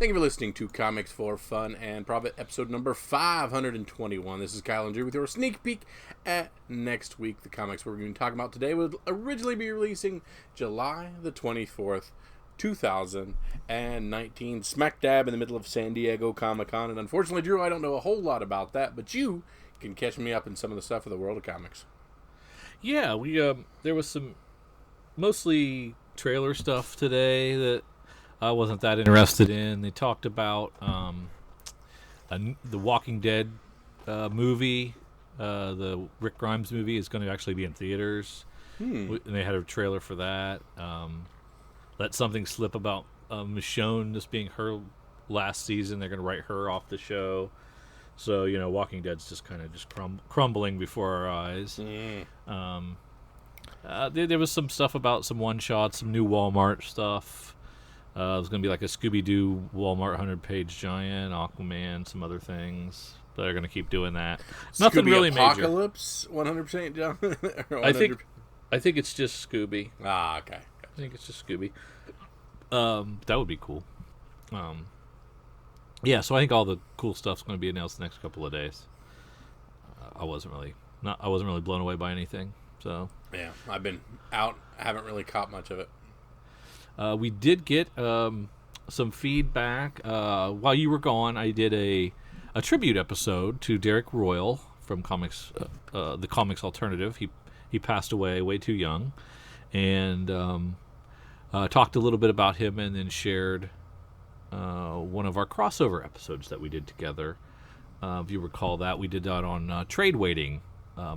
Thank you for listening to Comics for Fun and Profit, episode number 521. This is Kyle and Drew with your sneak peek at next week. The comics we're going to talk about today would originally be releasing July the 24th, 2019, smack dab in the middle of San Diego Comic-Con. And unfortunately, Drew, I don't know a whole lot about that, but you can catch me up in some of the stuff of the world of comics. Yeah, there was some mostly trailer stuff today that I wasn't that interested in. They talked about the Walking Dead movie. The Rick Grimes movie is going to actually be in theaters. And they had a trailer for that. Let something slip about Michonne just being her last season. They're going to write her off the show. So, Walking Dead's just kind of crumbling before our eyes. There was some stuff about some one-shots, some new Walmart stuff. It was going to be like a Scooby-Doo Walmart 100-page giant, Aquaman, some other things. They're going to keep doing that. Nothing really major. Apocalypse, 100% John? I think it's just Scooby. Ah, okay. I think it's just Scooby. That would be cool. Yeah, so I think all the cool stuff's going to be announced the next couple of days. I wasn't really blown away by anything. So yeah, I've been out. I haven't really caught much of it. We did get some feedback while you were gone. I did a tribute episode to Derek Royal from the Comics Alternative. He passed away way too young, and talked a little bit about him, and then shared one of our crossover episodes that we did together. If you recall that, we did that on trade waiting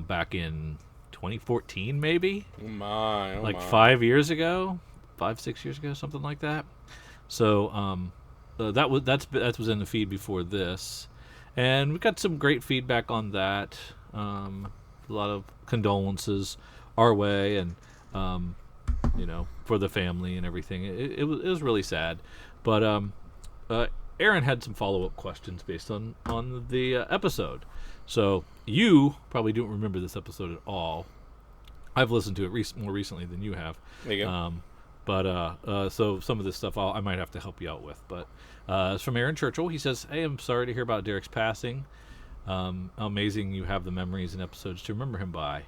back in 2014, maybe. Oh my! 5 years ago. 5-6 years ago, something like that. So that was in the feed before this, and we got some great feedback on that. A lot of condolences our way, and for the family and everything. It was really sad, but Aaron had some follow-up questions based on the episode. So you probably don't remember this episode at all. I've listened to it more recently than you have. There you go. So some of this stuff I might have to help you out with. But it's from Aaron Churchill. He says, "Hey, I'm sorry to hear about Derek's passing. How amazing you have the memories and episodes to remember him by.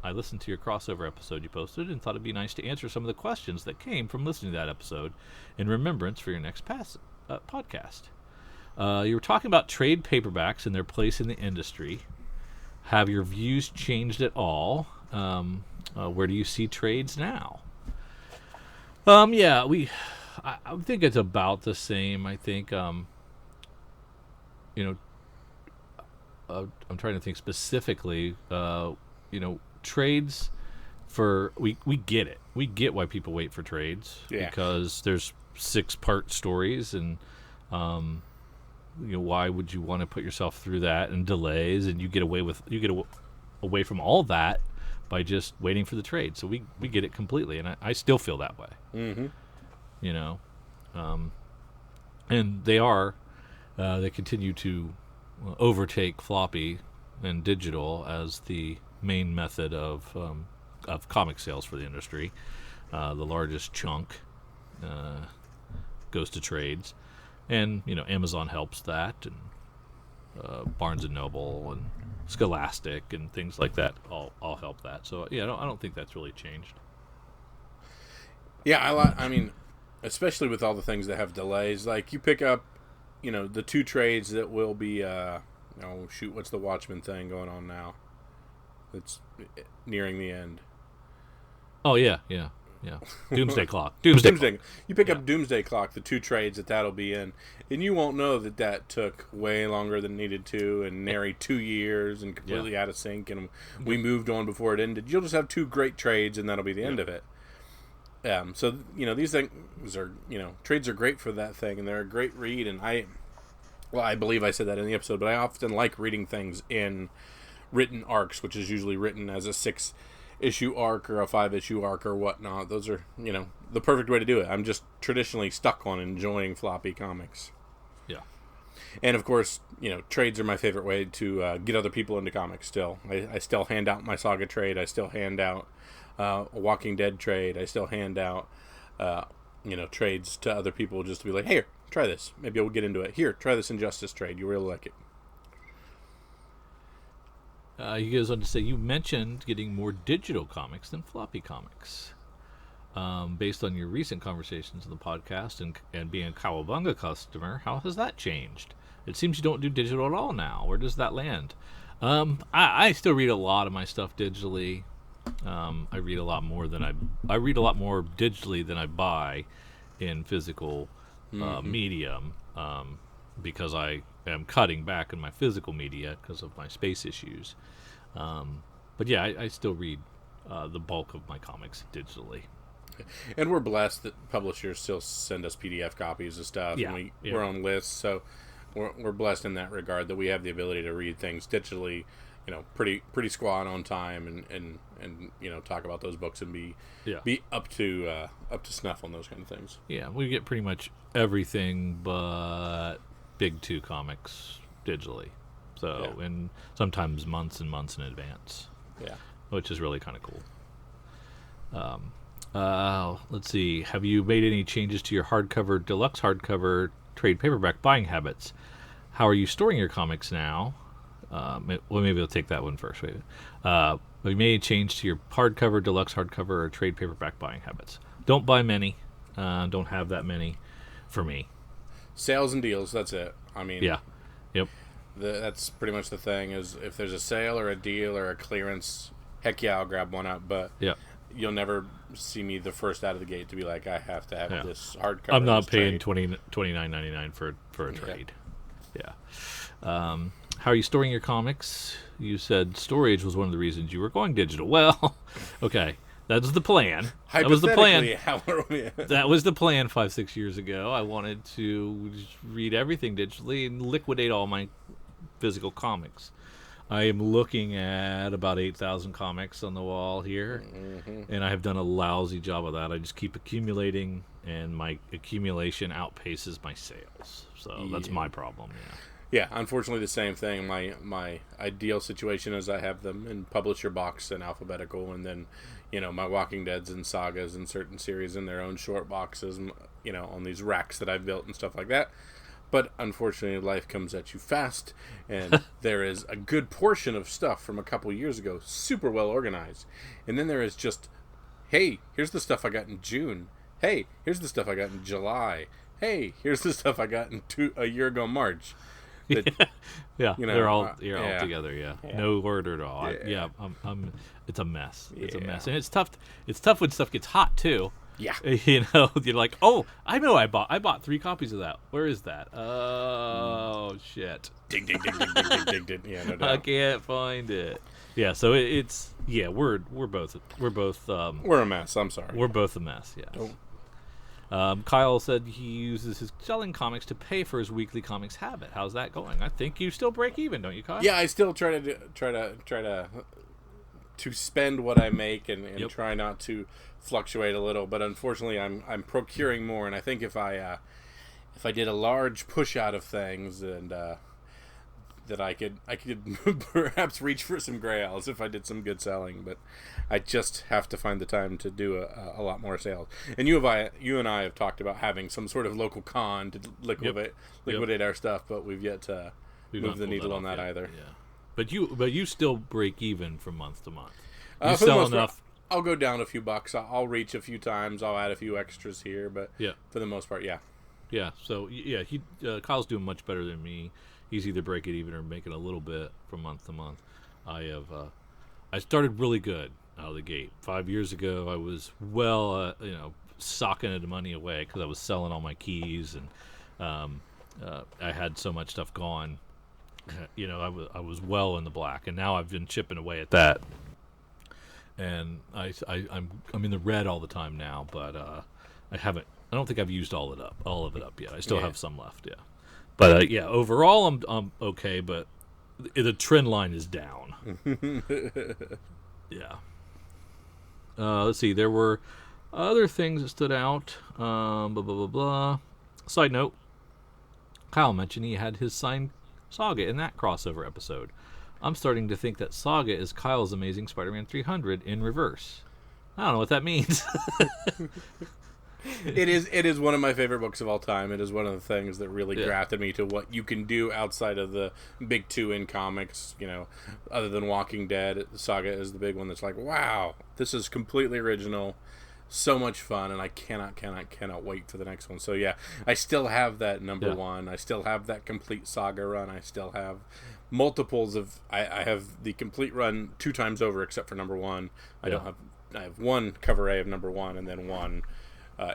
I listened to your crossover episode you posted and thought it'd be nice to answer some of the questions that came from listening to that episode in remembrance for your next podcast. You were talking about trade paperbacks and their place in the industry. Have your views changed at all? Where do you see trades now?" I think it's about the same. I think, I'm trying to think specifically, trades we get it. We get why people wait for trades because there's 6-part stories and, why would you want to put yourself through that and delays, and you get away from all that by just waiting for the trade. So we get it completely, and I still feel that way. Mm-hmm. And they continue to overtake floppy and digital as the main method of comic sales for the industry. The largest chunk goes to trades, and Amazon helps that, and Barnes and Noble and Scholastic and things like that all help that. So I don't think that's really changed. Yeah, I mean, especially with all the things that have delays. Like you pick up, the 2 trades that will be, what's the Watchmen thing going on now? It's nearing the end. Oh yeah. Doomsday Clock. Doomsday. You pick up Doomsday Clock, the 2 trades that'll be in, and you won't know that took way longer than needed to, and nary 2 years, and completely out of sync, and we moved on before it ended. You'll just have 2 great trades, and that'll be the end of it. So these things are trades are great for that thing, and they're a great read. And I believe I said that in the episode, but I often like reading things in written arcs, which is usually written as a 6-issue arc or a 5-issue arc or whatnot. Those are, the perfect way to do it. I'm just traditionally stuck on enjoying floppy comics. Yeah. And of course, trades are my favorite way to get other people into comics still. I still hand out my Saga trade. I still hand out a Walking Dead trade. I still hand out, trades to other people just to be like, "Here, try this. Maybe we'll get into it. Here, try this Injustice trade. You really like it. He goes on to say, you mentioned getting more digital comics than floppy comics. Based on your recent conversations in the podcast and being a Cowabunga customer, how has that changed? It seems you don't do digital at all now. Where does that land? I still read a lot of my stuff digitally. I read a lot more digitally than I buy in physical medium, because I am cutting back in my physical media because of my space issues. But yeah, I still read the bulk of my comics digitally. And we're blessed that publishers still send us PDF copies of stuff. Yeah, and we're on lists, so we're blessed in that regard that we have the ability to read things digitally, pretty squat on time, and talk about those books and be up to snuff on those kind of things. Yeah, we get pretty much everything but Big 2 comics digitally. So, and sometimes months and months in advance. Yeah. Which is really kind of cool. Let's see. Have you made any changes to your hardcover, deluxe hardcover, trade paperback buying habits? How are you storing your comics now? Maybe I'll take that one first. Have you made a change to your hardcover, deluxe hardcover, or trade paperback buying habits? Don't buy many. Don't have that many for me. Sales and deals, that's it. I mean... Yeah. Yep. That's pretty much the thing, is if there's a sale or a deal or a clearance, heck yeah, I'll grab one up. But you'll never see me the first out of the gate to be like, I have to have this hardcover. I'm not paying $29.99 for a trade. Yeah. How are you storing your comics? You said storage was one of the reasons you were going digital. Well, okay. That was the plan. That was the plan. That was the plan 5-6 years ago. I wanted to read everything digitally and liquidate all my physical comics. I am looking at about 8,000 comics on the wall here, and I have done a lousy job of that. I just keep accumulating, and my accumulation outpaces my sales. So that's my problem. Yeah, unfortunately the same thing. My ideal situation is I have them in publisher box and alphabetical, and then, my Walking Deads and sagas and certain series in their own short boxes, on these racks that I've built and stuff like that. But unfortunately, life comes at you fast, and there is a good portion of stuff from a couple years ago, super well organized. And then there is just, hey, here's the stuff I got in June. Hey, here's the stuff I got in July. Hey, here's the stuff I got in a year ago March. They're all together. Yeah, no order at all. It's a mess. It's a mess, and it's tough. It's tough when stuff gets hot too. Yeah, you're like, oh, I know, I bought 3 copies of that. Where is that? Oh shit! Ding ding ding ding ding ding ding. Yeah, no doubt. I can't find it. Yeah, so it's we're both we're a mess. I'm sorry. We're both a mess. Yeah. Kyle said he uses his selling comics to pay for his weekly comics habit. How's that going? I think you still break even, don't you, Kyle? Yeah, I still try to spend what I make and try not to fluctuate a little. But unfortunately, I'm procuring more, and I think if I did a large push out of things, and that I could perhaps reach for some grails if I did some good selling, but I just have to find the time to do a lot more sales. And you and I have talked about having some sort of local con to liquidate our stuff, but we've yet to move the needle on that either. Yeah. But you still break even from month to month. You sell enough. I'll go down a few bucks. I'll reach a few times. I'll add a few extras here, but for the most part, yeah. Yeah. So Kyle's doing much better than me. He's either breaking even or making a little bit from month to month. I started really good out of the gate. 5 years ago, I was socking the money away because I was selling all my keys, and I had so much stuff gone. I was well in the black, and now I've been chipping away at that. And I'm in the red all the time now, but I don't think I've used all of it up yet. I still have some left. Yeah. But overall I'm okay, but the trend line is down. Yeah. Let's see. There were other things that stood out. Blah blah blah blah. Side note: Kyle mentioned he had his signed Saga in that crossover episode. I'm starting to think that Saga is Kyle's Amazing Spider-Man 300 in reverse. I don't know what that means. It is one of my favorite books of all time. It is one of the things that really grafted me to what you can do outside of the big two in comics. Other than Walking Dead, Saga is the big one that's like, wow, this is completely original, so much fun, and I cannot wait for the next one. So yeah, I still have that number one. I still have that complete Saga run. I still have multiples of. I have the complete run 2 times over, except for number one. I have one cover A of number one, and then one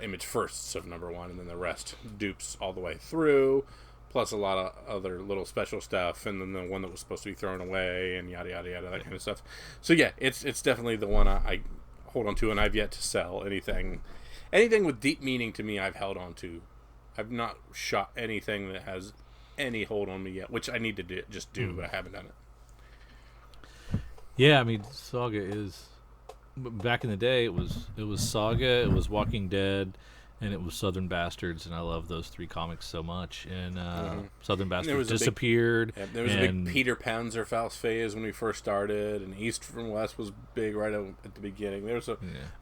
image firsts of number one, and then the rest dupes all the way through, plus a lot of other little special stuff, and then the one that was supposed to be thrown away, and yada yada yada, that kind of stuff. So yeah, it's definitely the one I hold on to, and I've yet to sell anything with deep meaning to me. I've held on to. I've not shot anything that has any hold on me yet, which I need to do, but I haven't done it. Yeah, I mean, Saga is. Back in the day, it was Saga, it was Walking Dead, and it was Southern Bastards, and I love those 3 comics so much. And Southern Bastards disappeared. There was a big Peter Panzerfaust phase when we first started, and East from West was big right at the beginning. There was a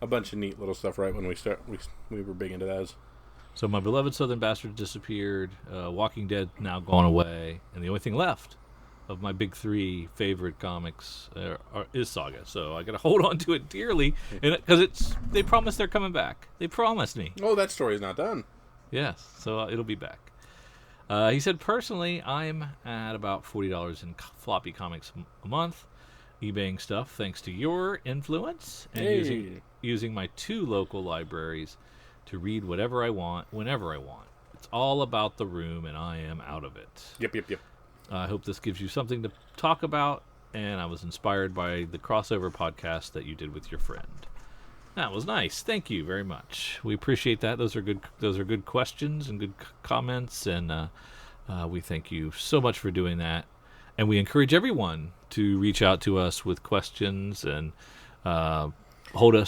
bunch of neat little stuff right when we were big into those. So my beloved Southern Bastards disappeared. Walking Dead now gone away, and the only thing left of my big 3 favorite comics is Saga. So I got to hold on to it dearly, because they promised they're coming back. They promised me. Oh, that story's not done. Yes, so it'll be back. He said, personally, I'm at about $40 in floppy comics a month, eBaying stuff thanks to your influence, and using my 2 local libraries to read whatever I want, whenever I want. It's all about the room, and I am out of it. Yep. I hope this gives you something to talk about, and I was inspired by the crossover podcast that you did with your friend. That was nice. Thank you very much. We appreciate that. Those are good questions and good comments, and we thank you so much for doing that. And we encourage everyone to reach out to us with questions and hold our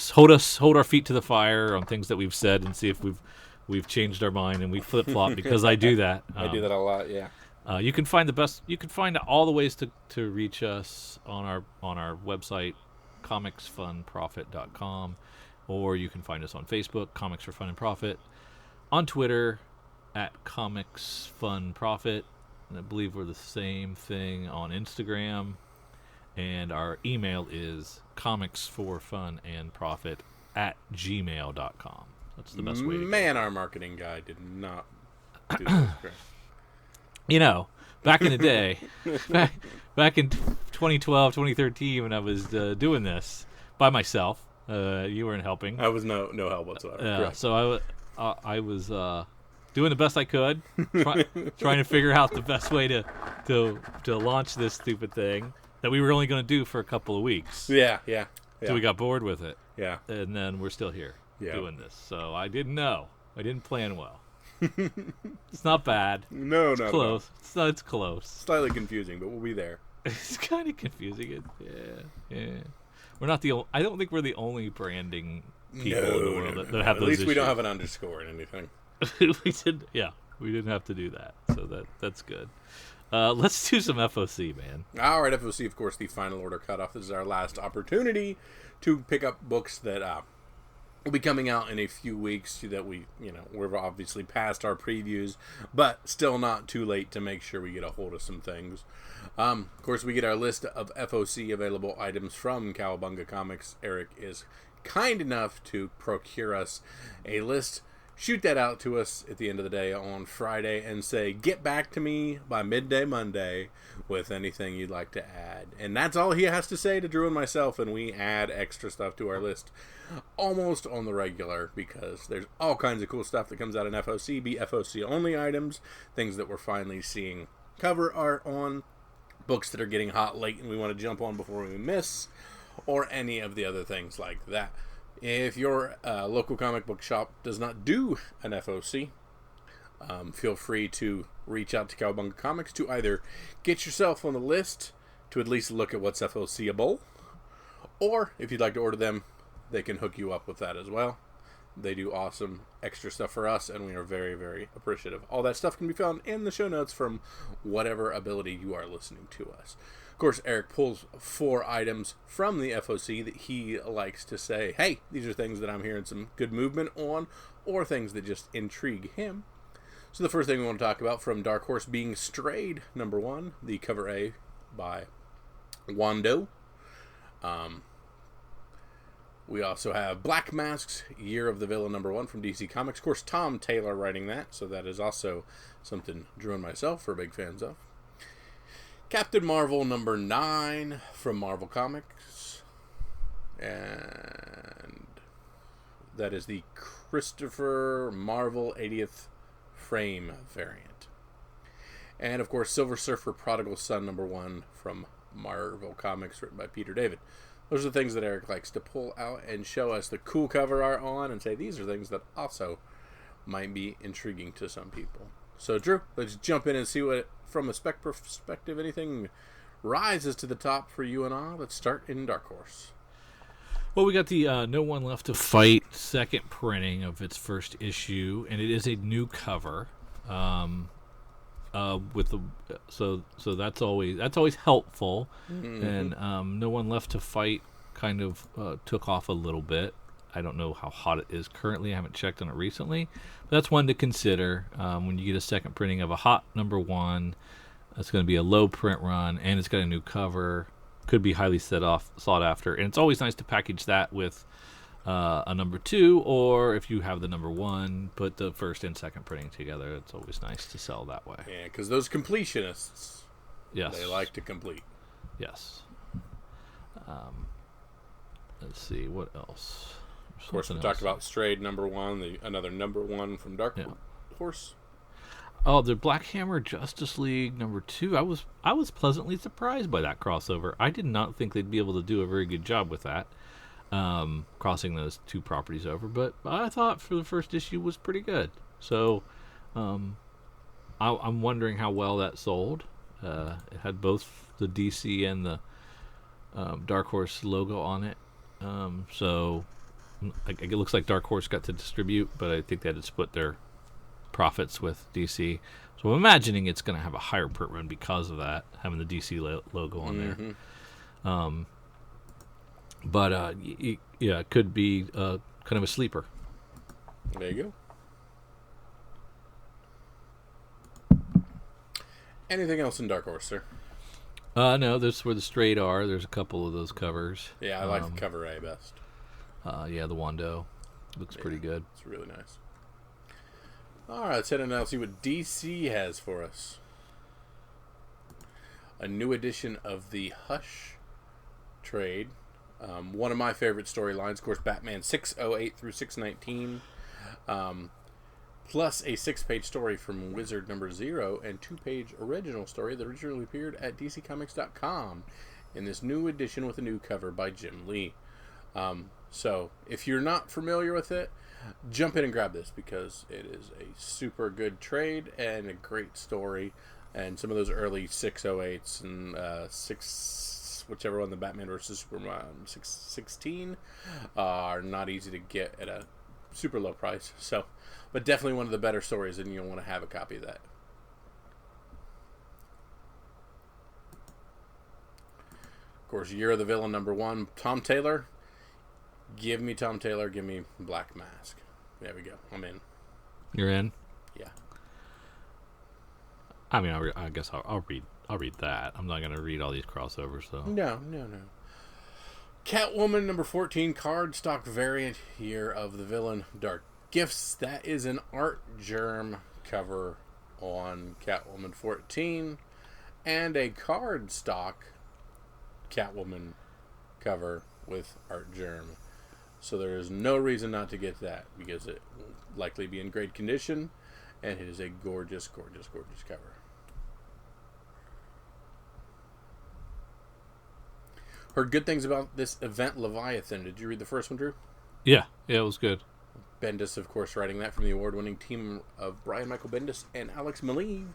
feet to the fire on things that we've said, and see if we've changed our mind and we flip flop, because I do that. I do that a lot. Yeah. You can find all the ways to reach us on our website, comicsfunprofit.com, or you can find us on Facebook, Comics for Fun and Profit, on Twitter @comicsfunprofit, and I believe we're the same thing on Instagram, and our email is comicsforfunandprofit@gmail.com. That's the best way to go. Our marketing guy did not do this correct. Back in the day, back in 2012, 2013, when I was doing this by myself, you weren't helping. I was no help whatsoever. So I was doing the best I could, trying to figure out the best way to launch this stupid thing that we were only going to do for a couple of weeks. Yeah. So we got bored with it. Yeah. And then we're still here doing this. So I didn't know. I didn't plan well. It's not bad. No, it's close. It's close. Slightly confusing, but we'll be there. It's kind of confusing. Yeah. We're not I don't think we're the only branding people in the world that have those issues. At least we don't have an underscore in anything. We didn't have to do that. So that's good. Let's do some FOC, man. All right, FOC, of course, the final order cutoff. This is our last opportunity to pick up books that will be coming out in a few weeks that we're obviously past our previews, but still not too late to make sure we get a hold of some things. Of course, we get our list of FOC available items from Cowabunga Comics. Eric is kind enough to procure us a list, shoot that out to us at the end of the day on Friday, and say, get back to me by midday Monday with anything you'd like to add. And that's all he has to say to Drew and myself, and we add extra stuff to our list almost on the regular, because there's all kinds of cool stuff that comes out in FOC, be FOC only items, things that we're finally seeing cover art on, books that are getting hot late and we want to jump on before we miss, or any of the other things like that. If your local comic book shop does not do an FOC, feel free to reach out to Cowabunga Comics to either get yourself on the list to at least look at what's FOCable, or if you'd like to order them, they can hook you up with that as well. They do awesome extra stuff for us, and we are very, very appreciative. All that stuff can be found in the show notes from whatever ability you are listening to us. Of course, Eric pulls 4 items from the FOC that he likes to say, hey, these are things that I'm hearing some good movement on or things that just intrigue him. So the first thing we want to talk about from Dark Horse being Strayed, number 1, the cover A by Wando. We also have Black Mask's Year of the Villain, number 1 from DC Comics. Of course, Tom Taylor writing that, so that is also something Drew and myself are big fans of. Captain Marvel, number 9 from Marvel Comics. And that is the Christopher Marvel 80th frame variant. And, of course, Silver Surfer Prodigal Son, number 1 from Marvel Comics, written by Peter David. Those are the things that Eric likes to pull out and show us the cool cover art on and say these are things that also might be intriguing to some people. So, Drew, let's jump in and see what, from a spec perspective, anything rises to the top for you and I. Let's start in Dark Horse. Well, we got the No One Left to Fight second printing of its first issue, and it is a new cover. With the so that's always helpful, and No One Left to Fight kind of took off a little bit. I don't know how hot it is currently. I haven't checked on it recently, but that's one to consider when you get a second printing of a hot number 1. It's going to be a low print run, and it's got a new cover. Could be highly sought after, and it's always nice to package that with a number 2, or if you have the number 1, put the first and second printing together. It's always nice to sell that way. Yeah, because those completionists, yes, they like to complete. Yes. Let's see, what else? Of course, we talked about Strayed, number 1, another number 1 from Dark Horse. Oh, the Black Hammer Justice League number 2. I was pleasantly surprised by that crossover. I did not think they'd be able to do a very good job with that, crossing those two properties over. But I thought for the first issue was pretty good. So I'm wondering how well that sold. It had both the DC and the Dark Horse logo on it. So it looks like Dark Horse got to distribute, but I think they had to split their profits with DC. So I'm imagining it's going to have a higher print run because of that, having the DC logo on there. But yeah, it could be kind of a sleeper. There you go. Anything else in Dark Horse, sir? No, that's where the Strayed are. There's a couple of those covers. Yeah, I like the cover A best. Yeah, the Wando looks pretty good. It's really nice. All right, let's head in now and see what DC has for us. A new edition of the Hush trade. One of my favorite storylines, of course, Batman 608 through 619. Plus a 6-page story from Wizard number 0 and 2-page original story that originally appeared at DCComics.com in this new edition with a new cover by Jim Lee. So, if you're not familiar with it, jump in and grab this because it is a super good trade and a great story. And some of those early 608s and whichever one, the Batman versus Superman 616, are not easy to get at a super low price. So, but definitely one of the better stories, and you'll want to have a copy of that. Of course, Year of the Villain number 1, Tom Taylor. Give me Tom Taylor. Give me Black Mask. There we go. I'm in. You're in? Yeah. I mean, I guess I'll read that. I'm not going to read all these crossovers, though. No. Catwoman number 14, cardstock variant, Year of the Villain, Dark Gifts. That is an Art Germ cover on Catwoman 14, and a cardstock Catwoman cover with Art Germ. So there is no reason not to get that, because it will likely be in great condition, and it is a gorgeous, gorgeous, gorgeous cover. Heard good things about this event, Leviathan. Did you read the first one, Drew? Yeah, it was good. Bendis, of course, writing that from the award-winning team of Brian Michael Bendis and Alex Maleev.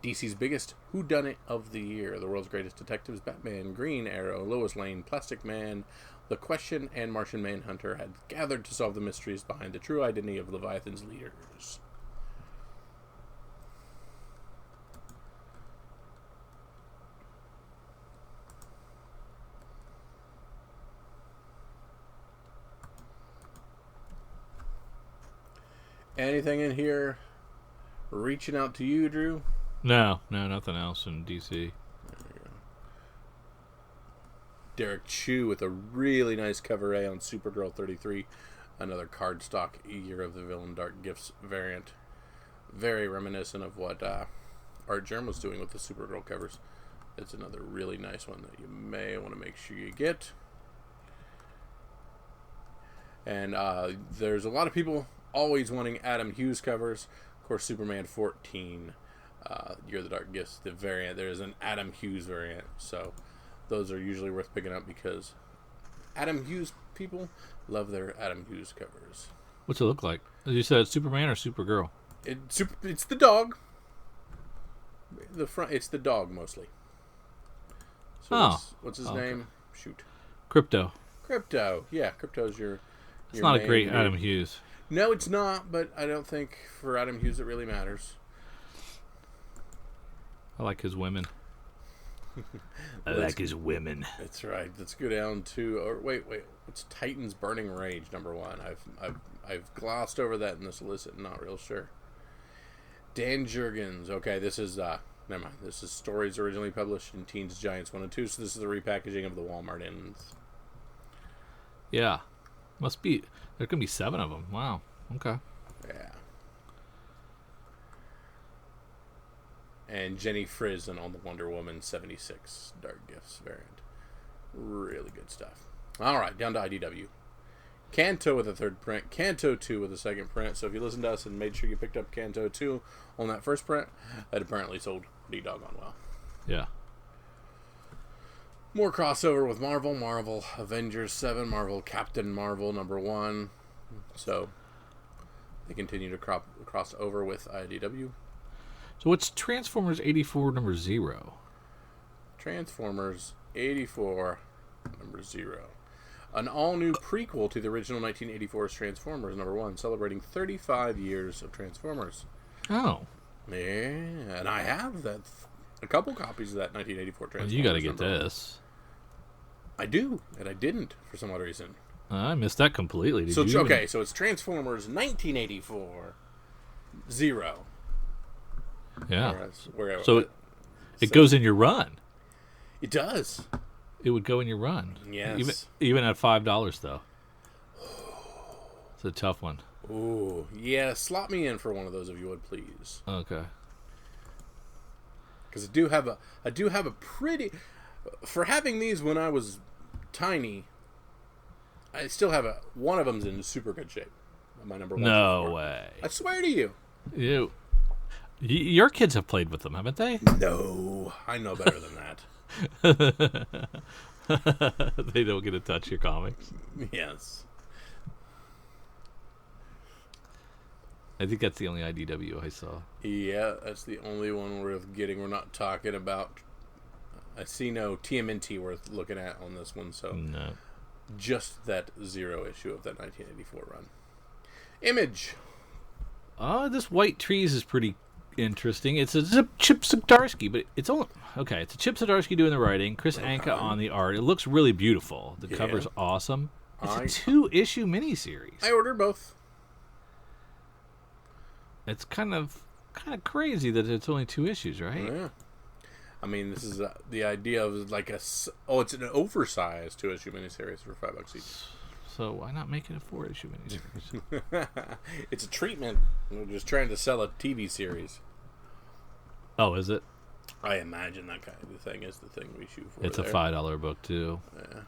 DC's biggest whodunit of the year. The world's greatest detectives, Batman, Green Arrow, Lois Lane, Plastic Man, The Question, and Martian Manhunter had gathered to solve the mysteries behind the true identity of Leviathan's leaders. Anything in here reaching out to you, Drew? No, nothing else in DC. Derek Chu with a really nice cover A on Supergirl 33. Another cardstock Year of the Villain Dark Gifts variant. Very reminiscent of what Art Germ was doing with the Supergirl covers. It's another really nice one that you may want to make sure you get. And there's a lot of people always wanting Adam Hughes covers. Of course, Superman 14, Year of the Dark Gifts, the variant. There's an Adam Hughes variant. So those are usually worth picking up because Adam Hughes people love their Adam Hughes covers. What's it look like? As you said, Superman or Supergirl? It's the dog. The front. It's the dog mostly. So what's his name? Shoot. Crypto. Yeah, Crypto's your It's not a great Adam Hughes. No, it's not, but I don't think for Adam Hughes it really matters. I like his women. I like his women. That's right. Let's go down to wait. What's Titan's Burning Rage #1? I've glossed over that in this list. Not real sure. Dan Jurgens. Okay, this is never mind. This is stories originally published in Teens Giants 1 and 2. So this is the repackaging of the Walmart ends. Yeah, must be. There can be 7 of them. Wow. Okay. Yeah. And Jenny Frison on the Wonder Woman 76 Dark Gifts variant. Really good stuff. All right, down to IDW. Kanto with a 3rd print. Kanto 2 with a 2nd print. So if you listened to us and made sure you picked up Kanto 2 on that 1st print, it apparently sold pretty doggone well. Yeah. More crossover with Marvel Avengers 7, Marvel Captain Marvel #1. So they continue to cross over with IDW. So what's Transformers 84 #0? Transformers 84 #0. An all-new prequel to the original 1984's Transformers #1, celebrating 35 years of Transformers. Oh. Yeah, and I have a couple copies of that 1984 Transformers. You got to get this. I do, and I didn't for some odd reason. I missed that completely. So it's Transformers 1984 0. Yeah. So it goes in your run. It does. It would go in your run. Yes. Even at $5 though. It's a tough one. Ooh, yeah. Slot me in for one of those if you would, please. Okay. Because I do have a pretty. For having these when I was tiny, I still have one of them's in super good shape. My #1. No way. I swear to you. Your kids have played with them, haven't they? No, I know better than that. They don't get to touch your comics. Yes. I think that's the only IDW I saw. Yeah, that's the only one worth getting. We're not talking about. I see no TMNT worth looking at on this one, so no. Just that 0 issue of that 1984 run. Image. This White Trees is pretty interesting. It's a Chip Zdarsky, but it's only okay. It's a Chip Zdarsky doing the writing, Chris Anka on the art. It looks really beautiful. The cover's awesome. It's a 2-issue miniseries. I ordered both. It's kind of crazy that it's only 2 issues, right? Yeah. I mean, this is the idea of like it's an oversized 2-issue miniseries for $5 each. So why not make it a 4-issue miniseries? It's a treatment. We're just trying to sell a TV series. Oh, is it? I imagine that kind of thing is the thing we shoot for. It's a $5 book too. Yeah.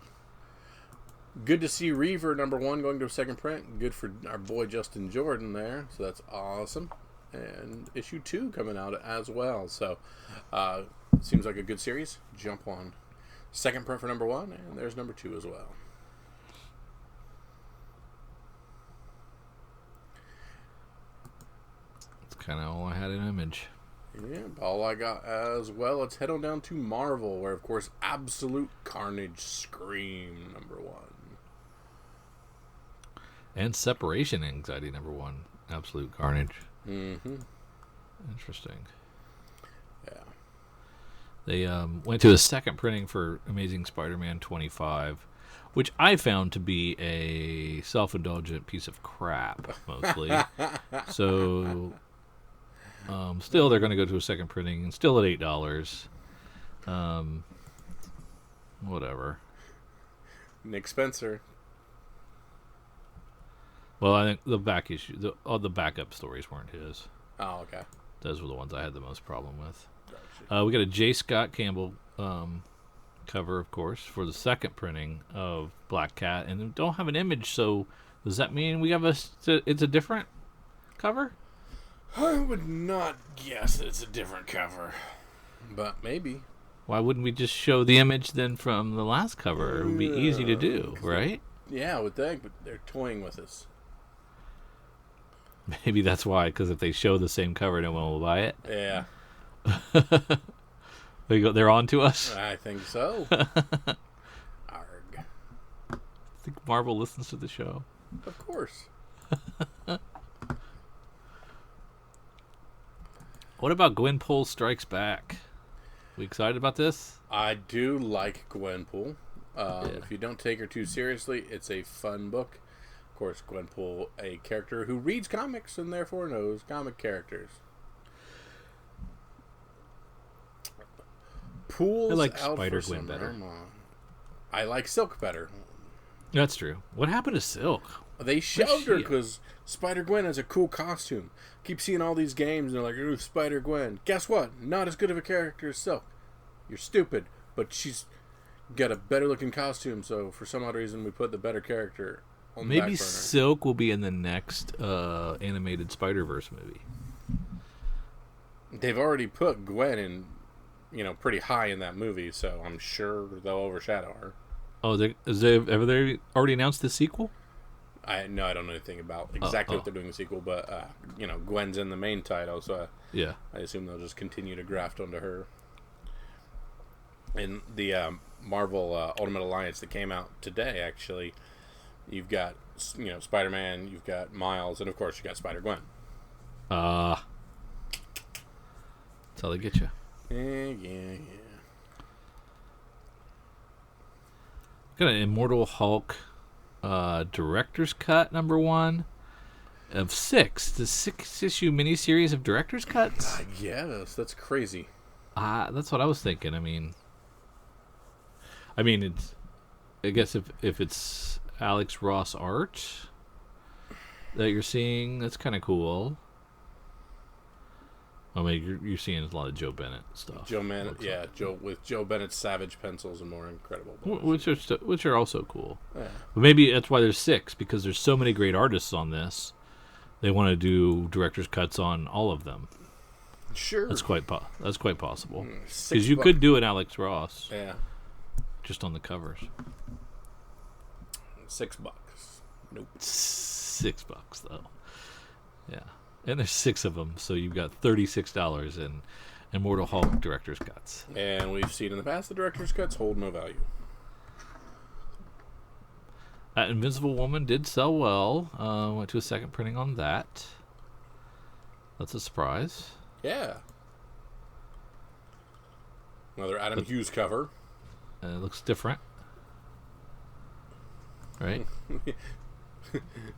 Good to see Reaver #1 going to a 2nd print. Good for our boy Justin Jordan there. So that's awesome. And issue 2 coming out as well. So seems like a good series. Jump on 2nd print for #1, and there's #2 as well. That's kind of all I had in Image. Yeah, all I got as well. Let's head on down to Marvel, where of course Absolute Carnage Scream #1. And Separation Anxiety #1. Absolute Carnage. Mm-hmm. Interesting. Yeah. They went to a 2nd printing for Amazing Spider-Man 25, which I found to be a self-indulgent piece of crap, mostly. So, still, they're going to go to a second printing, and still at $8. Whatever. Nick Spencer. Well, I think the back issue, all the backup stories weren't his. Oh, okay. Those were the ones I had the most problem with. Gotcha. We got a J. Scott Campbell cover, of course, for the second printing of Black Cat, and we don't have an image. So, does that mean we have it's a different cover? I would not guess it's a different cover, but maybe. Why wouldn't we just show the image then from the last cover? It would be easy to do, right? Yeah, I would think, but they're toying with us. Maybe that's why, because if they show the same cover, no one will buy it. Yeah. They're on to us. I think so. Arg. I think Marvel listens to the show. Of course. What about Gwenpool Strikes Back? We excited about this? I do like Gwenpool. If you don't take her too seriously, it's a fun book. Of course, Gwenpool, a character who reads comics and therefore knows comic characters. Pools I like out Spider-Gwen better. I like Silk better. That's true. What happened to Silk? They shelved her because Spider-Gwen has a cool costume. Keep seeing all these games and they're like, ooh, Spider-Gwen. Guess what? Not as good of a character as Silk. You're stupid, but she's got a better looking costume, so for some odd reason we put the better character on the back Maybe burner. Silk will be in the next animated Spider-Verse movie. They've already put Gwen in, pretty high in that movie, so I'm sure they'll overshadow her. Oh, have they already announced the sequel? I don't know anything about exactly what they're doing in the sequel, but Gwen's in the main title, so Yeah. I assume they'll just continue to graft onto her. In the Marvel Ultimate Alliance that came out today, actually, you've got Spider-Man, you've got Miles, and of course you got Spider-Gwen. That's how they get you. Yeah. Got an Immortal Hulk director's cut #1 of 6. The 6-issue miniseries of director's cuts. Yes, that's crazy. That's what I was thinking. I mean, it's. I guess if it's Alex Ross art that you're seeing, that's kind of cool. I mean, you're seeing a lot of Joe Bennett stuff. Joe Bennett's Savage pencils and more incredible books. Which are also cool. Yeah. But maybe that's why there's 6, because there's so many great artists on this. They want to do director's cuts on all of them. Sure, that's quite possible. $6 Because you could do an Alex Ross. Yeah. Just on the covers. $6. Nope. $6 though. Yeah. And there's 6 of them, so you've got $36 in Immortal Hulk director's cuts. And we've seen in the past the director's cuts hold no value. That Invincible Woman did sell well. Went to a second printing on that. That's a surprise. Yeah. Another Adam Hughes cover. It looks different. Right?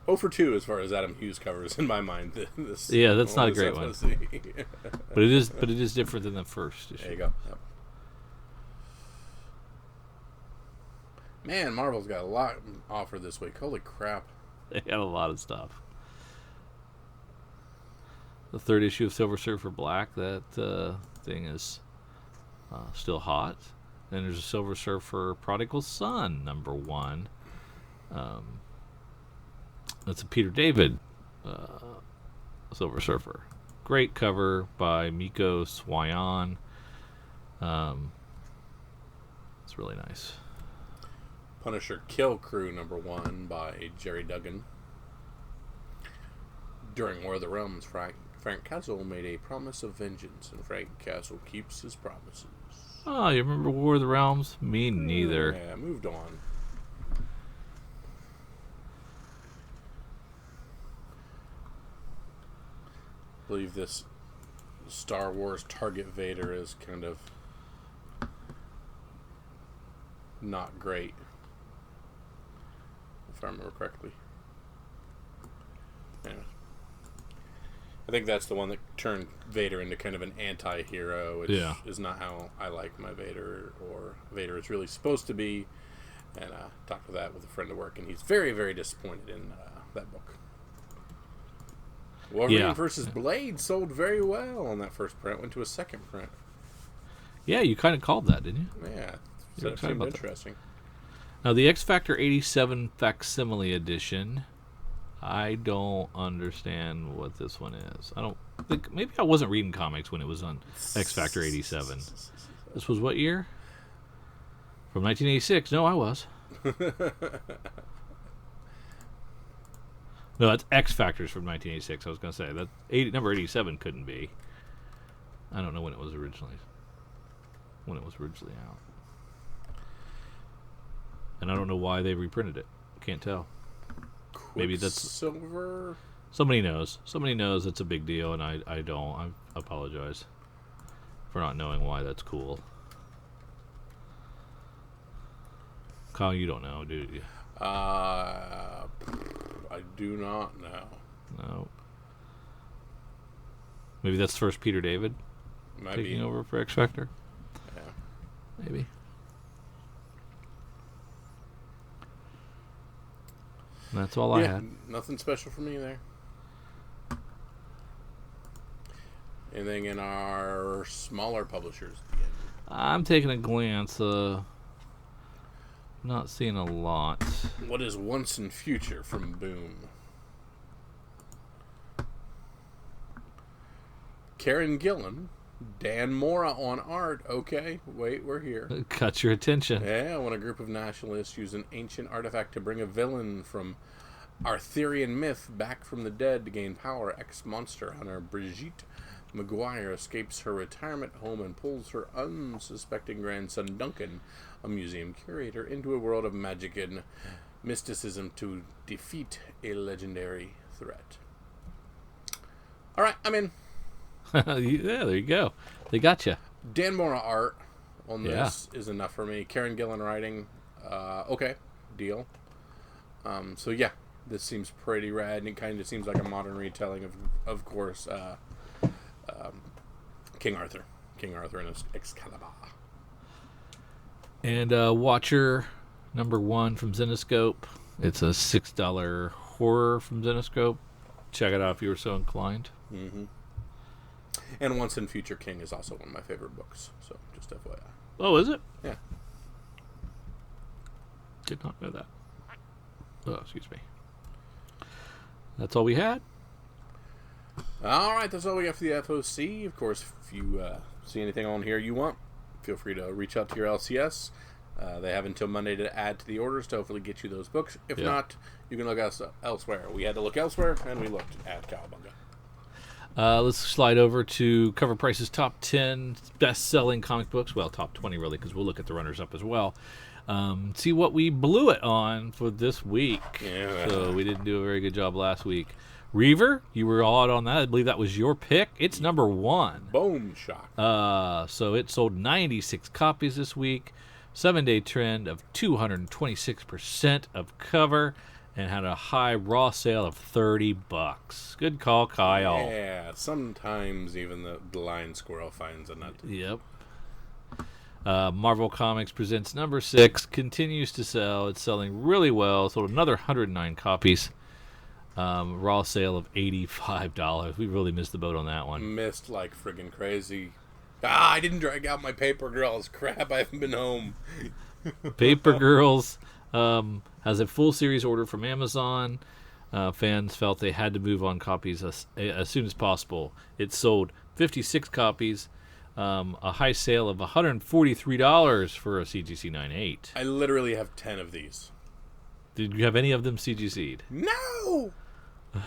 0 for 2 as far as Adam Hughes covers in my mind. That's not a great one. But it is different than the first issue. There you go. Yep. Man, Marvel's got a lot offered this week. Holy crap. They had a lot of stuff. The 3rd issue of Silver Surfer Black, that thing is still hot. Then there's a Silver Surfer Prodigal Son #1. That's a Peter David Silver Surfer. Great cover by Miko Swayan. It's really nice. Punisher Kill Crew #1 by Jerry Duggan. During War of the Realms, Frank Castle made a promise of vengeance, and Frank Castle keeps his promises. Oh, you remember War of the Realms? Me neither. Yeah, moved on. I believe this Star Wars Target Vader is kind of not great. if I remember correctly. Anyway. I think that's the one that turned Vader into kind of an anti-hero, which is not how I like my Vader, or Vader is really supposed to be. And I talked with a friend at work, and he's very, very disappointed in that book. Wolverine versus Blade sold very well on that first print. Went to a second print. Yeah, you kind of called that, didn't you? Yeah, so that seemed interesting. Now, the X Factor 87 Facsimile Edition, I don't understand what this one is. I don't think, maybe I wasn't reading comics when it was on X Factor 87. This was what year? From 1986. No, I was. No, that's X Factors from 1986. I was going to say that number 87 couldn't be. I don't know when it was originally out. And I don't know why they reprinted it. Can't tell. Maybe that's Silver. Somebody knows. Somebody knows it's a big deal, and I don't. I apologize for not knowing why that's cool. Kyle, you don't know, do you? I do not know. No. Maybe that's the first Peter David taking over for X Factor. Yeah. Maybe. That's all I had. Nothing special for me there. Anything in our smaller publishers? I'm taking a glance. Not seeing a lot. What is Once and Future from Boom? Karen Gillan, Dan Mora on art. Okay, wait, we're here. Cut your attention. Yeah, when a group of nationalists use an ancient artifact to bring a villain from Arthurian myth back from the dead to gain power, ex-monster hunter Brigitte McGuire escapes her retirement home and pulls her unsuspecting grandson Duncan, a museum curator, into a world of magic and mysticism to defeat a legendary threat. All right, I'm in. Yeah, there you go. They got you. Dan Mora art on this is enough for me. Karen Gillan writing, okay, deal. So yeah, this seems pretty rad, and it kind of seems like a modern retelling of course, King Arthur and Excalibur. And Watcher #1 from Zenoscope. It's a $6 horror from Zenoscope. Check it out if you were so inclined. Mm-hmm. And Once and Future King is also one of my favorite books. So just FYI. Oh, is it? Yeah. Did not know that. Oh, excuse me. That's all we had. All right, that's all we got for the FOC. Of course, if you see anything on here you want, feel free to reach out to your LCS. They have until Monday to add to the orders to hopefully get you those books. If not, you can look us elsewhere. We had to look elsewhere, and we looked at Cowabunga. Let's slide over to Cover Price's top 10 best-selling comic books. Well, top 20, really, because we'll look at the runners-up as well. See what we blew it on for this week. Yeah. So we didn't do a very good job last week. Reaver, you were all out on that. I believe that was your pick. It's #1. Boom shock. So it sold 96 copies this week. 7-day trend of 226% of cover, and had a high raw sale of $30. Good call, Kyle. Yeah, sometimes even the blind squirrel finds a nut. Yep. Marvel Comics Presents #6 continues to sell. It's selling really well. Sold another 109 copies. Raw sale of $85. We really missed the boat on that one. Missed like friggin' crazy. I didn't drag out my Paper Girls. Crap, I haven't been home. Paper Girls has a full series order from Amazon. Fans felt they had to move on copies as soon as possible. It sold 56 copies. A high sale of $143 for a CGC 9.8. I literally have 10 of these. Did you have any of them CGC'd? No!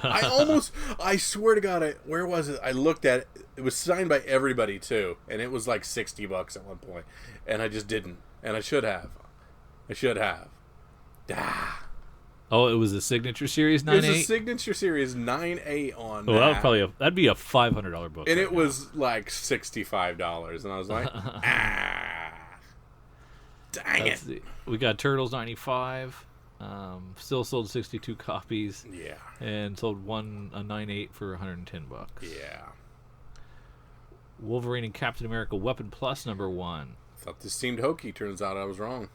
I swear to God, where was it? I looked at it. It was signed by everybody, too. And it was like $60 at one point. And I just didn't. And I should have. Oh, it was a Signature Series 9.8? It was a Signature Series 9.8 on that. Well, that'd be a $500 book. And it was like $65. And I was like, dang it. We got Turtles 95. Still sold 62 copies. Yeah. And sold a 9.8 for $110. Yeah. Wolverine and Captain America Weapon Plus #1. Thought this seemed hokey. Turns out I was wrong.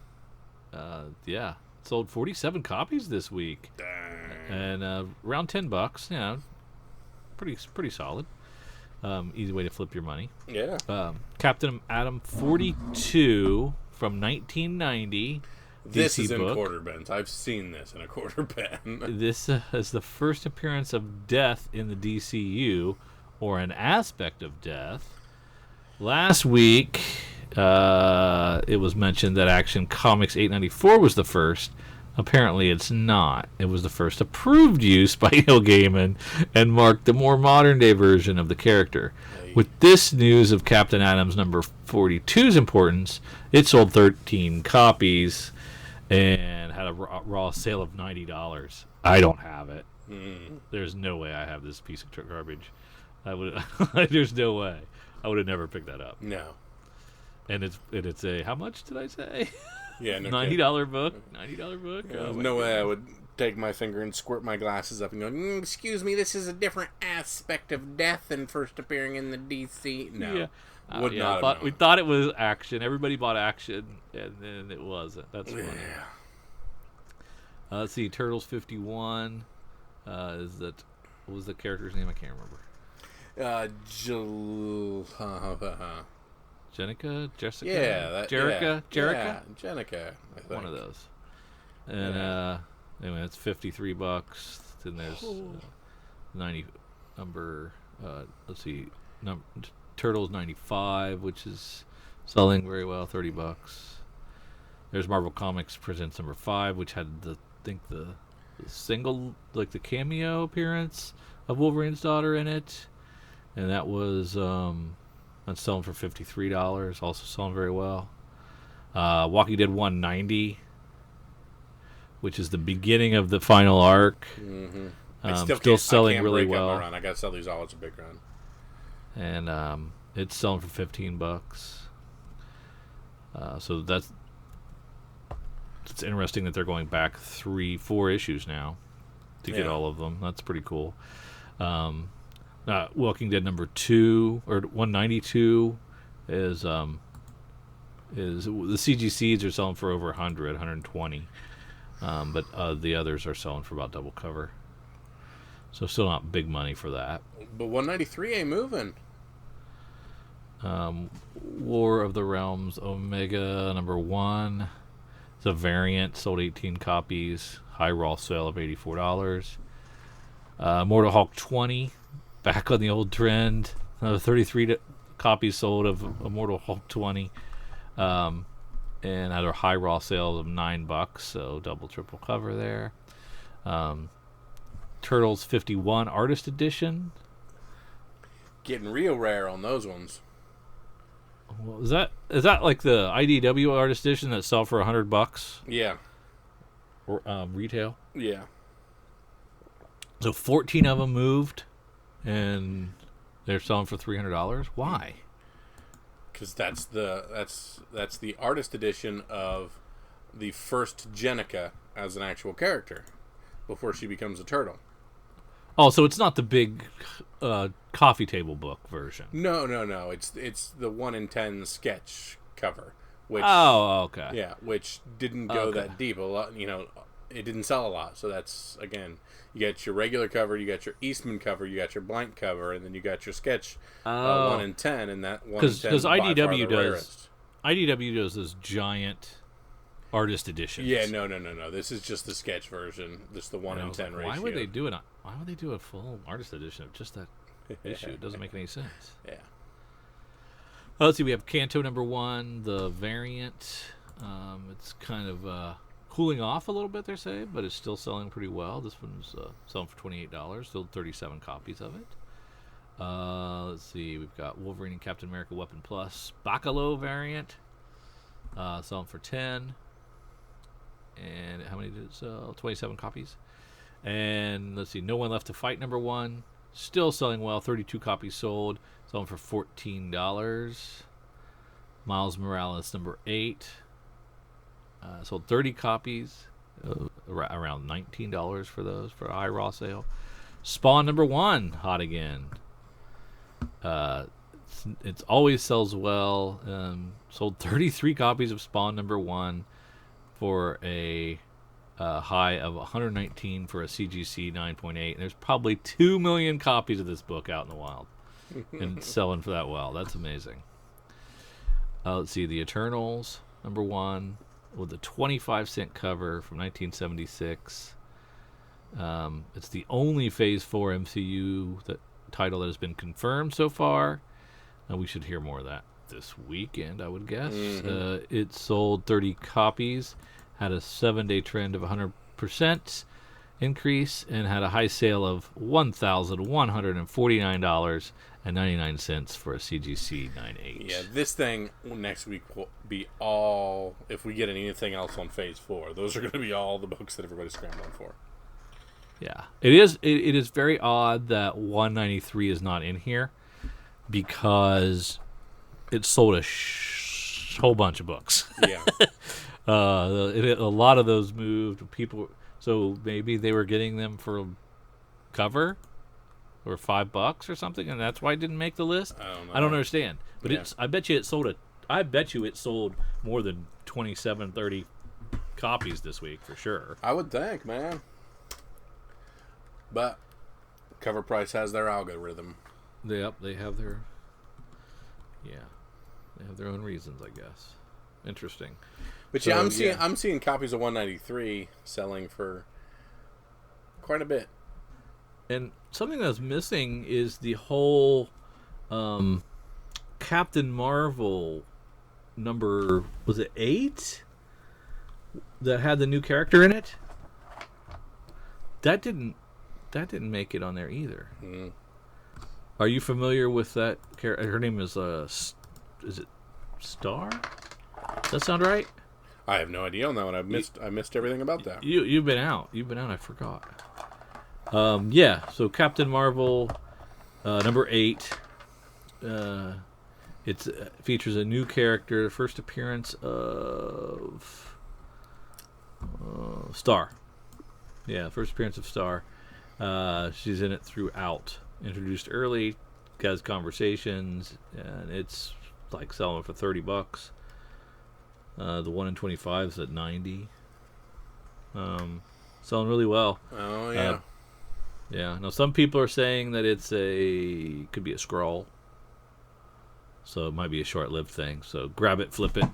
Yeah. Sold 47 copies this week. Dang. And around $10. Yeah. Pretty solid. Easy way to flip your money. Yeah. Captain Atom 42 from 1990. This DC is in book. quarter bins. I've seen this in a quarter bin. This is the first appearance of death in the DCU, or an aspect of death. Last week, it was mentioned that Action Comics 894 was the first. Apparently, it's not. It was the first approved use by Neil Gaiman and marked the more modern-day version of the character. Hey. With this news of Captain Atom's number 42's importance, it sold 13 copies and had a raw sale of $90. I don't have it. There's no way I have this piece of garbage. I would. There's no way. I would have never picked that up. No. And it's a, how much did I say? Yeah, no $90 book. $90 book. Yeah, there's no way I would take my finger and squirt my glasses up and go, excuse me, this is a different aspect of death than first appearing in the DC. No. Yeah. Would not have known. We thought it was Action. Everybody bought Action, and then it wasn't. That's funny. Yeah. Let's see. Turtles 51. What was the character's name? I can't remember. Jenica? Jessica? Yeah. Jerica? Jerica? Yeah, Jenica, I think. One of those. And anyway, it's $53. Then there's 90 number. Let's see. Turtles 95, which is selling very well, $30. There's Marvel Comics Presents number 5, which had the single, like the cameo appearance of Wolverine's daughter in it, and that was that's selling for $53, also selling very well. Walking Dead 190, which is the beginning of the final arc. Mm-hmm. Still selling really well. I gotta sell these all. It's a big run. And it's selling for $15. So it's interesting that they're going back 3-4 issues now to get all of them. That's pretty cool. Walking Dead number 2 or 192 is the CG seeds are selling for over 120, but the others are selling for about double cover. So still not big money for that. But 193 ain't moving. War of the Realms Omega number 1. It's a variant, sold 18 copies. High raw sale of $84. Mortal Hulk 20, back on the old trend. 33 copies sold of Immortal Hulk 20. And had a high raw sale of $9, so double, triple cover there. Turtles 51 Artist Edition. Getting real rare on those ones. Well, is that like the IDW Artist Edition that sell for $100? Yeah. Or retail? Yeah. So 14 of them moved, and they're selling for $300. Why? Because that's the artist edition of the first Jenica as an actual character before she becomes a turtle. Oh, so it's not the big coffee table book version. No. It's the 1 in 10 sketch cover. Which, okay. Yeah, which didn't go that deep. A lot, it didn't sell a lot. So that's, again, you got your regular cover, you got your Eastman cover, you got your blank cover, and then you got your sketch 1 in 10, and that 1 in 10 because IDW does this giant artist editions. Yeah, no. This is just the sketch version. This is the 1 in 10 ratio. Why would they do it? Why would they do a full artist edition of just that issue? It doesn't make any sense. Yeah. Let's see. We have Kanto number 1, the variant. It's kind of cooling off a little bit, they're saying, but it's still selling pretty well. This one's selling for $28. Still 37 copies of it. Let's see. We've got Wolverine and Captain America Weapon Plus Bacalo variant. Selling for $10. And how many did it sell? 27 copies. And let's see, No One Left to Fight number 1. Still selling well. 32 copies sold. Selling for $14. Miles Morales number 8. Sold 30 copies. around $19 for those for a high raw sale. Spawn #1, hot again. It always sells well. Sold 33 copies of Spawn #1 for a high of 119 for a CGC 9.8. And there's probably 2 million copies of this book out in the wild. And it's selling for that well. That's amazing. Let's see, The Eternals #1 with a 25-cent cover from 1976. It's the only Phase 4 MCU title that has been confirmed so far. We should hear more of that this weekend, I would guess. It sold 30 copies, had a 7-day trend of 100% increase, and had a high sale of $1,149.99 for a CGC 9.8. Yeah, this thing next week will be all, if we get anything else on Phase 4, those are going to be all the books that everybody's scrambling for. Yeah. It is very odd that 193 is not in here because it sold a whole bunch of books. Yeah. A lot of those moved. People, so maybe they were getting them for a cover or $5 or something, and that's why it didn't make the list. I don't understand. But I bet you it sold more than 27, 30 copies this week for sure. I would think, man. But Cover Price has their algorithm. Yep, they have their own reasons, I guess. Interesting. But yeah, I'm seeing copies of 193 selling for quite a bit. And something that's missing is the whole Captain Marvel number, was it 8? That had the new character in it? That didn't make it on there either. Are you familiar with that character? Her name is it Star? Does that sound right? I have no idea on that one. I missed everything about that. You've been out. I forgot. Yeah. So Captain Marvel, number 8. It features a new character. First appearance of Star. Yeah, first appearance of Star. She's in it throughout. Introduced early, has conversations, and it's like selling for $30. The 1 in 25 is at 90. Selling really well. Oh yeah. Yeah. Now some people are saying that could be a scroll, so it might be a short-lived thing. So grab it, flip it.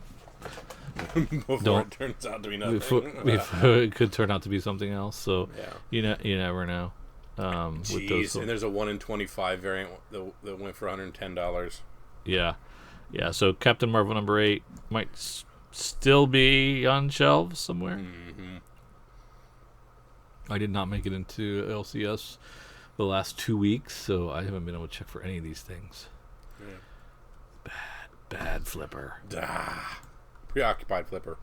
Before it turns out to be nothing. It could turn out to be something else. So you never know. Jeez, and there's a 1 in 25 variant that went for $110. Yeah. So Captain Marvel number 8 might still be on shelves somewhere. Mm-hmm. I did not make it into LCS the last 2 weeks, so I haven't been able to check for any of these things. Yeah. Bad flipper. Preoccupied flipper.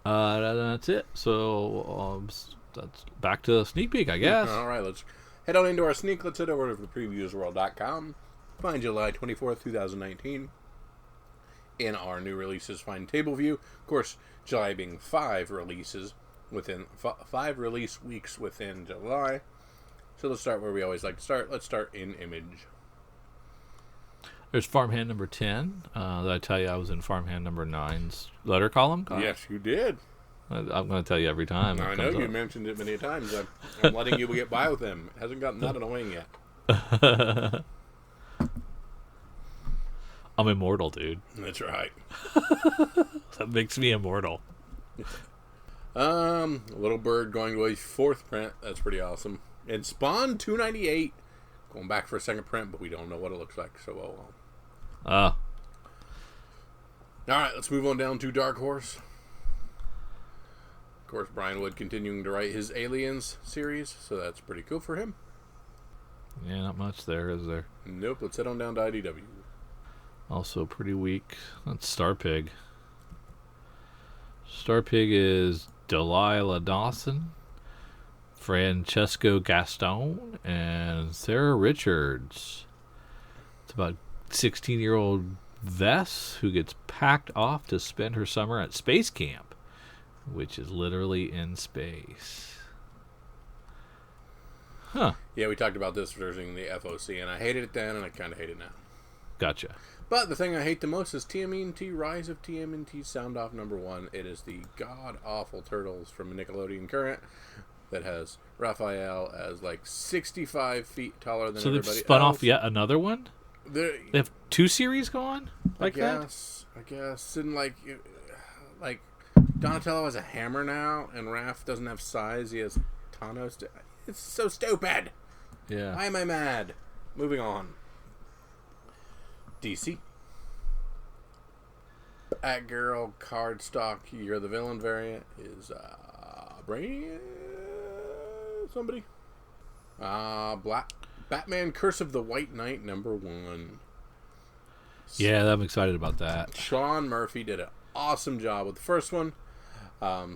That's it. So that's back to the sneak peek, I guess. All right, let's head on into our sneak. Let's head over to thepreviewsworld.com. Find July 24th, 2019. In our new releases, find table view. Of course, July being 5 releases within 5 release weeks within July. So let's start where we always like to start. Let's start in image. There's Farmhand number 10. Did I tell you I was in Farmhand number 9's letter column? Yes, you did. I'm going to tell you every time. I know you mentioned it many times. I'm letting you get by with him. It hasn't gotten that annoying yet. I'm immortal, dude. That's right. That makes me immortal. Little Bird going to a 4th print. That's pretty awesome. And Spawn 298 going back for a 2nd print, but we don't know what it looks like. So well. All right, let's move on down to Dark Horse. Of course, Brian Wood continuing to write his Aliens series, so that's pretty cool for him. Yeah, not much there, is there? Nope. Let's head on down to IDW. Also pretty weak. That's Starpig. Starpig is Delilah Dawson, Francesco Gaston, and Sarah Richards. It's about 16-year-old Vess who gets packed off to spend her summer at space camp which is literally in space. Huh. Yeah, we talked about this during the FOC, and I hated it then, and I kind of hate it now. Gotcha. But the thing I hate the most is TMNT Rise of TMNT Sound Off #1. It is the god-awful Turtles from Nickelodeon Current that has Raphael as like 65 feet taller than everybody else. So they've spun off yet another one? They have 2 series going like that? I guess. And like Donatello has a hammer now, and Raph doesn't have size. He has Thanos. It's so stupid. Yeah. Why am I mad? Moving on. DC. Batgirl cardstock. You're the villain variant is somebody. Batman Curse of the White Knight #1. Yeah, I'm excited about that. Sean Murphy did an awesome job with the first one.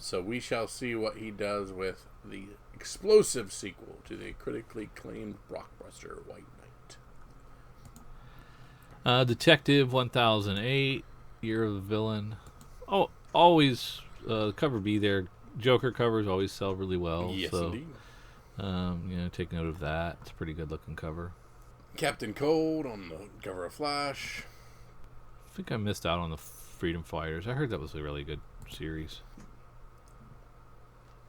So we shall see what he does with the explosive sequel to the critically acclaimed blockbuster White Knight. Detective 1008, Year of the Villain. Oh, always cover B there. Joker covers always sell really well. Yes, so, indeed. Take note of that. It's a pretty good looking cover. Captain Cold on the cover of Flash. I think I missed out on the Freedom Fighters. I heard that was a really good series.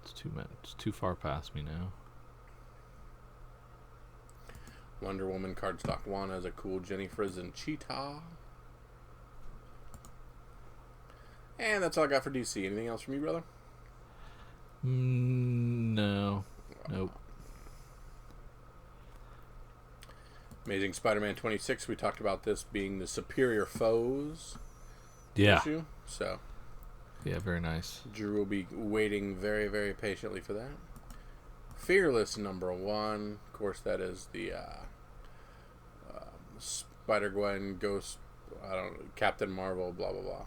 It's too far past me now. Wonder Woman cardstock 1 has a cool Jenny Frison Cheetah. And that's all I got for DC. Anything else from you, brother? No. Nope. Amazing Spider-Man 26. We talked about this being the Superior Foes issue. So, yeah, very nice. Drew will be waiting very, very patiently for that. Fearless #1. Of course, that is the Spider-Gwen, Ghost, Captain Marvel, blah, blah, blah.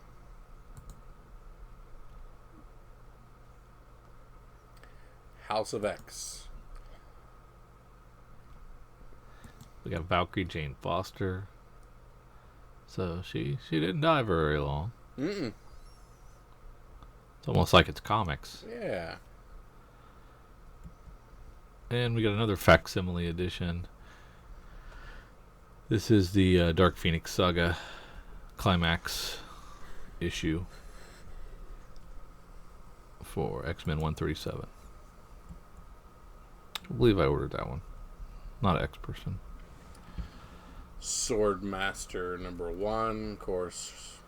House of X. We got Valkyrie Jane Foster. So she didn't die very long. Mm-mm. It's almost like it's comics. Yeah. And we got another facsimile edition. This is the Dark Phoenix Saga Climax issue for X-Men 137. I believe I ordered that one. Not X-Person. Swordmaster #1, of course,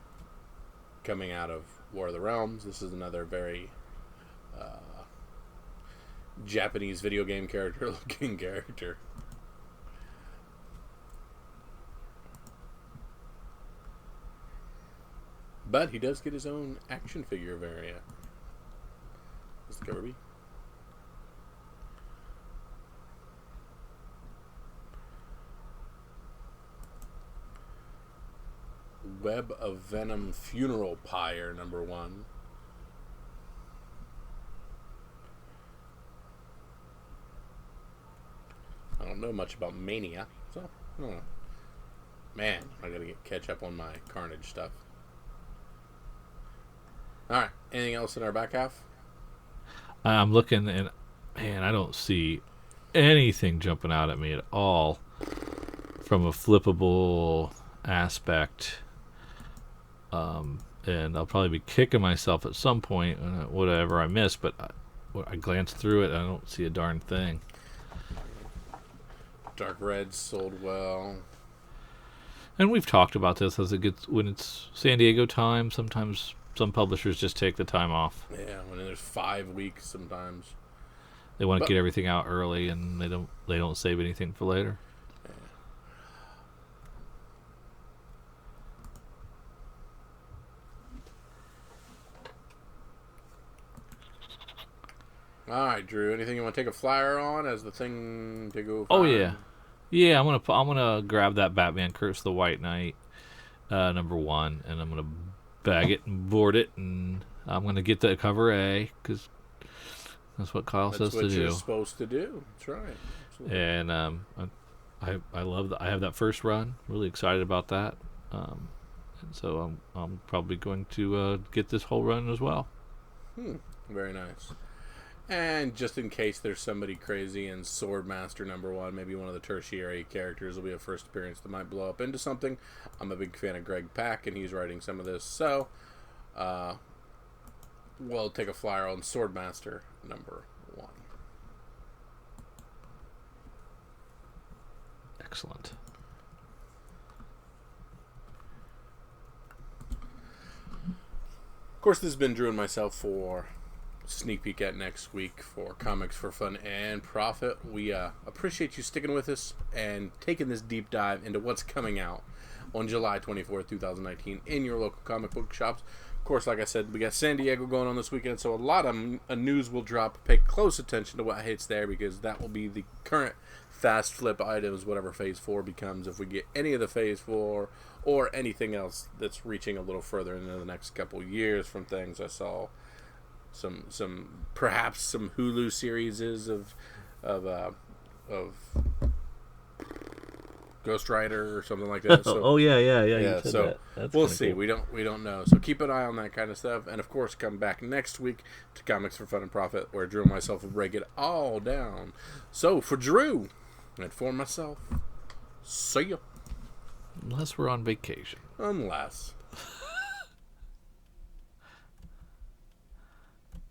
coming out of War of the Realms. This is another very Japanese video game character looking character. But he does get his own action figure variant. What's the cover be? Web of Venom Funeral Pyre #1. I don't know much about Mania, so I don't know. Man, I gotta catch up on my Carnage stuff. Alright, anything else in our back half? I'm looking, and man, I don't see anything jumping out at me at all from a flippable aspect. And I'll probably be kicking myself at some point, whatever I missed, but I glanced through it, I don't see a darn thing. Dark Red sold well. And we've talked about this as it gets, when it's San Diego time, sometimes some publishers just take the time off. Yeah, when there's 5 weeks sometimes. They want to get everything out early, and they don't save anything for later. All right, Drew. Anything you want to take a flyer on as the thing to go? Oh yeah. I'm gonna grab that Batman Curse of the White Knight #1, and I'm gonna bag it and board it, and I'm gonna get the cover A because that's what Kyle says to do. That's what you're supposed to do. That's right. Absolutely. And I love that. I have that first run. Really excited about that. And so I'm probably going to get this whole run as well. Very nice. And just in case there's somebody crazy in Swordmaster #1, maybe one of the tertiary characters will be a first appearance that might blow up into something. I'm a big fan of Greg Pak, and he's writing some of this, so we'll take a flyer on Swordmaster #1. Excellent. Of course, this has been Drew and myself for sneak peek at next week for Comics for Fun and Profit. We appreciate you sticking with us and taking this deep dive into what's coming out on July 24th, 2019 in your local comic book shops. Of course, like I said, we got San Diego going on this weekend, so a lot of news will drop. Pay close attention to what hits there, because that will be the current fast flip items, whatever Phase 4 becomes, if we get any of the Phase 4 or anything else that's reaching a little further into the next couple years from things. I saw perhaps some Hulu series of Ghost Rider or something like that. So, yeah. You said so that. We'll see. Cool. We don't know. So keep an eye on that kind of stuff, and of course, come back next week to Comics for Fun and Profit, where Drew and myself will break it all down. So for Drew and for myself, see ya. Unless we're on vacation. Unless.